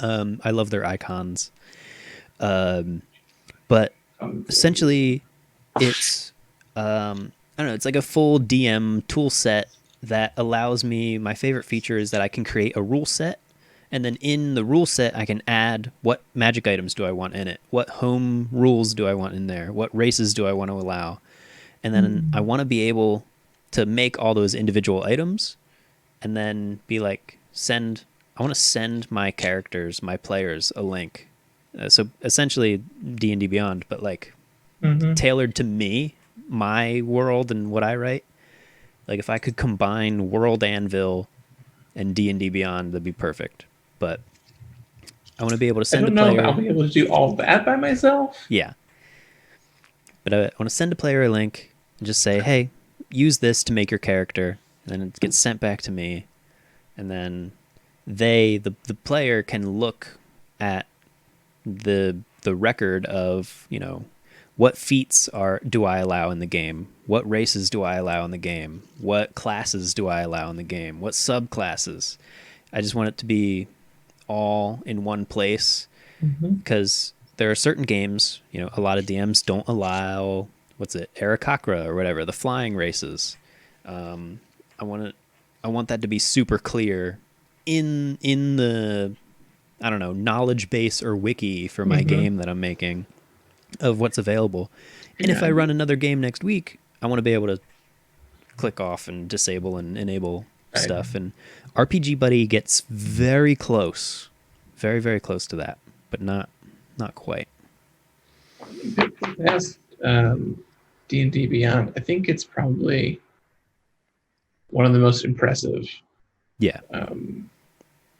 I love their icons. But essentially it's I don't know, it's like a full DM tool set that allows me, my favorite feature is that I can create a rule set, and then in the rule set I can add what magic items do I want in it, what home rules do I want in there, what races do I want to allow, and then I want to be able to make all those individual items and then be like, I want to send my characters, my players, a link. So essentially D&D Beyond, but like tailored to me, my world and what I write. Like if I could combine World Anvil and D&D Beyond, that'd be perfect. But I want to be able to send a player. I don't know if I'll be able to do all that by myself. Yeah. But I want to send a player a link and just say, hey, use this to make your character. And then it gets sent back to me. And then the player can look at the record of, what feats do I allow in the game? What races do I allow in the game? What classes do I allow in the game? What subclasses? I just want it to be all in one place because there are certain games, a lot of DMs don't allow, Arakakra or whatever, the flying races. I want that to be super clear in the, I don't know, knowledge base or wiki for my game that I'm making of what's available. And if I run another game next week, I want to be able to click off and disable and enable stuff. And RPG Buddy gets very close, very, very close to that, but not quite. Past D&D Beyond, I think it's probably one of the most impressive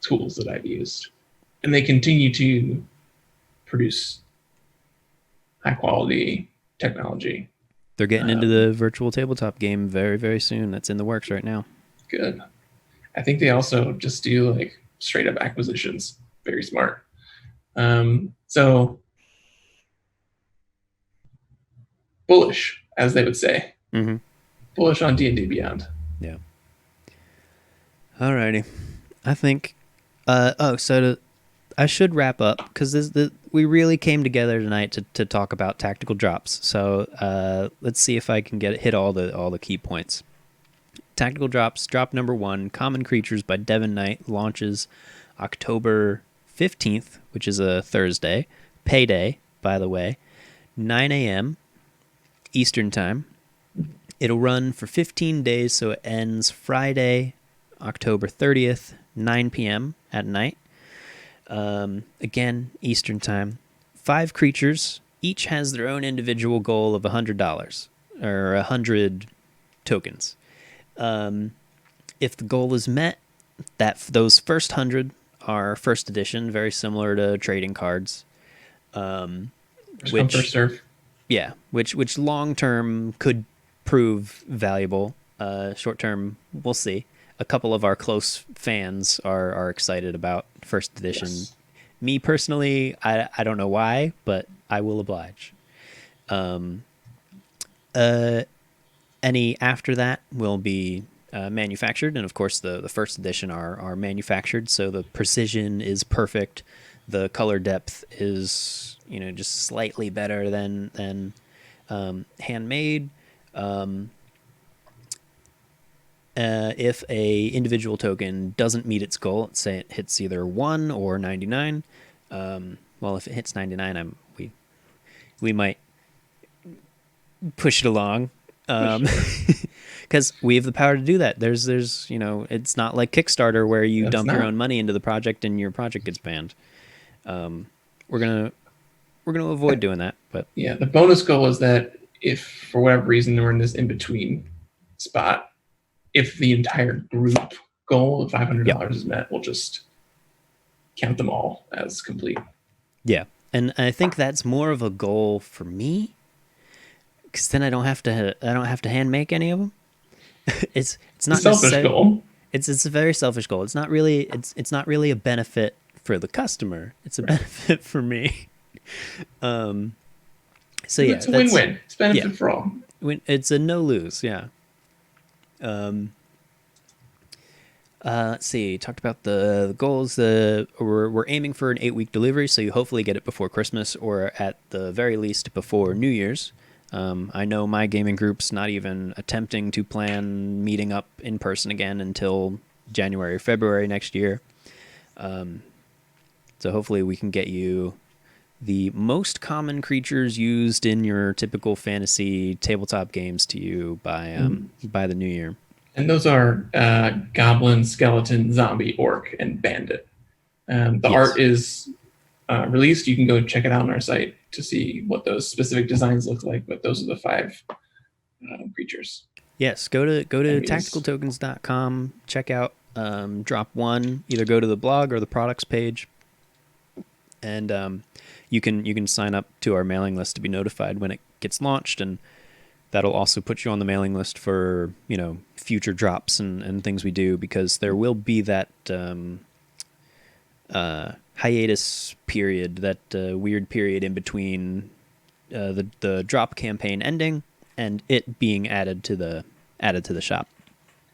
tools that I've used. And they continue to produce high quality technology. They're getting into the virtual tabletop game very, very soon. That's in the works right now. Good. I think they also just do like straight up acquisitions. Very smart. So bullish, as they would say. Bullish on D&D Beyond. Yeah. Alrighty. I think I should wrap up because we really came together tonight to talk about tactical drops. So let's see if I can hit all the key points. Tactical drops. Drop number 1, Common Creatures by Devon Knight, launches October 15th, which is a Thursday. Payday, by the way, 9 a.m. Eastern Time. It'll run for 15 days, so it ends Friday, October 30th, 9 p.m. at night. Again, Eastern Time. 5 creatures. Each has their own individual goal of $100, or 100 tokens. If the goal is met, those first 100 are first edition, very similar to trading cards. First come, first serve. Yeah, which long term could prove valuable. Short term, we'll see. A couple of our close fans are excited about first edition. Yes. Me personally, I don't know why, but I will oblige. Any after that will be manufactured, and of course the first edition are manufactured, so the precision is perfect. The color depth is just slightly better than handmade. If a individual token doesn't meet its goal, let's say it hits either 1 or 99. Well, if it hits 99, we might push it along. Because we have the power to do that. There's it's not like Kickstarter where you dump your own money into the project and your project gets banned. We're gonna avoid doing that. But yeah, the bonus goal is that if for whatever reason we're in this in between spot, if the entire group goal of $500 is met, we'll just count them all as complete. Yeah, and I think that's more of a goal for me. Because then I don't have to hand make any of them. it's not a selfish goal. It's a very selfish goal. It's not really a benefit for the customer. It's a benefit for me. So yeah, it's a win-win. It's benefit for all. It's a no lose. Yeah. Let's see. Talked about the goals. We're aiming for an 8-week delivery, so you hopefully get it before Christmas or at the very least before New Year's. I know my gaming group's not even attempting to plan meeting up in person again until January or February next year. So hopefully we can get you the most common creatures used in your typical fantasy tabletop games to you by the new year. And those are goblin, skeleton, zombie, orc, and bandit. The art is released. You can go check it out on our site to see what those specific designs look like, but those are the 5 creatures. Yes, go to tacticaltokens.com, check out Drop 1, either go to the blog or the products page, and you can sign up to our mailing list to be notified when it gets launched, and that'll also put you on the mailing list for future drops and things we do, because there will be that hiatus period, that weird period in between the drop campaign ending and it being added to the shop.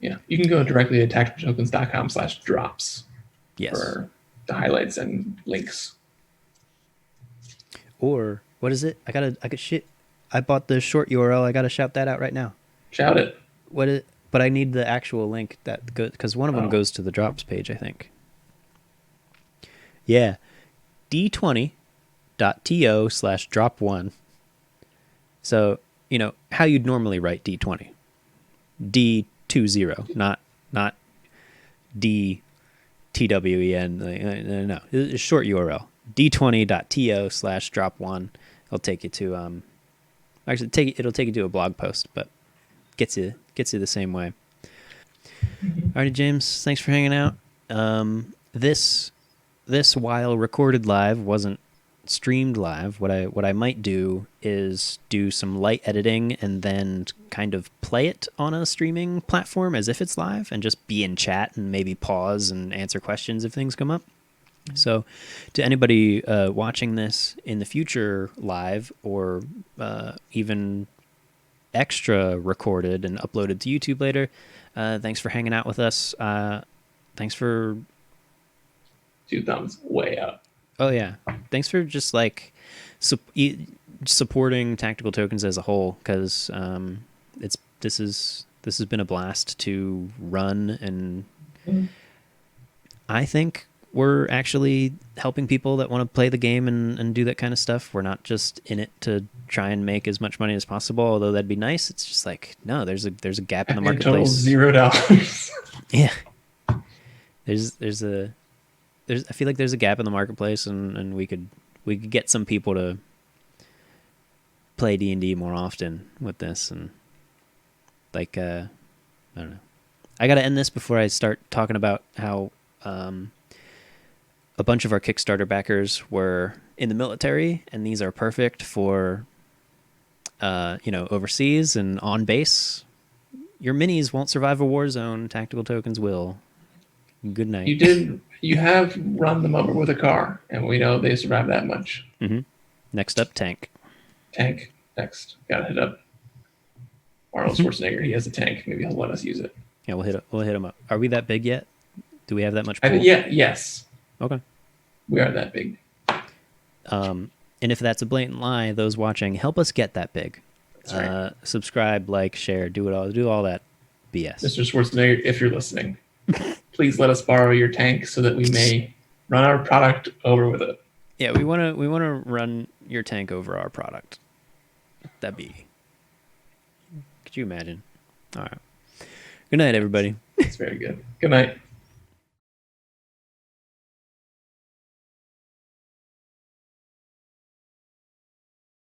Yeah, you can go directly to tacticaltokens.com/drops for the highlights and links. Or what is it? I bought the short URL. I gotta shout that out right now. Shout it. But I need the actual link because one of them goes to the drops page, I think. Yeah, d20.to/drop1. So how you'd normally write D20. D20, not DTWEN. No, it's a short URL. d20.to/drop1. It'll take you to it'll take you to a blog post, but gets you the same way. Alrighty, James, thanks for hanging out. This while recorded live wasn't streamed live. What I might do is do some light editing and then kind of play it on a streaming platform as if it's live and just be in chat and maybe pause and answer questions if things come up. So to anybody watching this in the future live or even extra recorded and uploaded to YouTube later, thanks for hanging out with us. Thanks for 2 thumbs way up. Oh yeah, thanks for just like supporting Tactical Tokens as a whole, because this has been a blast to run, and I think we're actually helping people that want to play the game and do that kind of stuff. We're not just in it to try and make as much money as possible, although that'd be nice. It's just like, no, there's a gap in the marketplace. Total $0. Yeah, I feel like there's a gap in the marketplace, and we could get some people to play D&D more often with this, and like I don't know. I got to end this before I start talking about how a bunch of our Kickstarter backers were in the military, and these are perfect for overseas and on base. Your minis won't survive a war zone. Tactical Tokens will. Good night. You have run them over with a car, and we know they survive that much. Mm-hmm. Next up, tank. Tank. Next. Gotta hit up Arnold Schwarzenegger. He has a tank. Maybe he'll let us use it. Yeah, we'll hit him up. Are we that big yet? Do we have that much pool? Yes. Okay. We are that big. And if that's a blatant lie, those watching, help us get that big. That's right. Subscribe, like, share, do all that BS. Mr. Schwarzenegger, if you're listening, please let us borrow your tank so that we may run our product over with it. Yeah, we wanna run your tank over our product. That'd be. Could you imagine? All right. Good night, everybody. It's very good. Good night.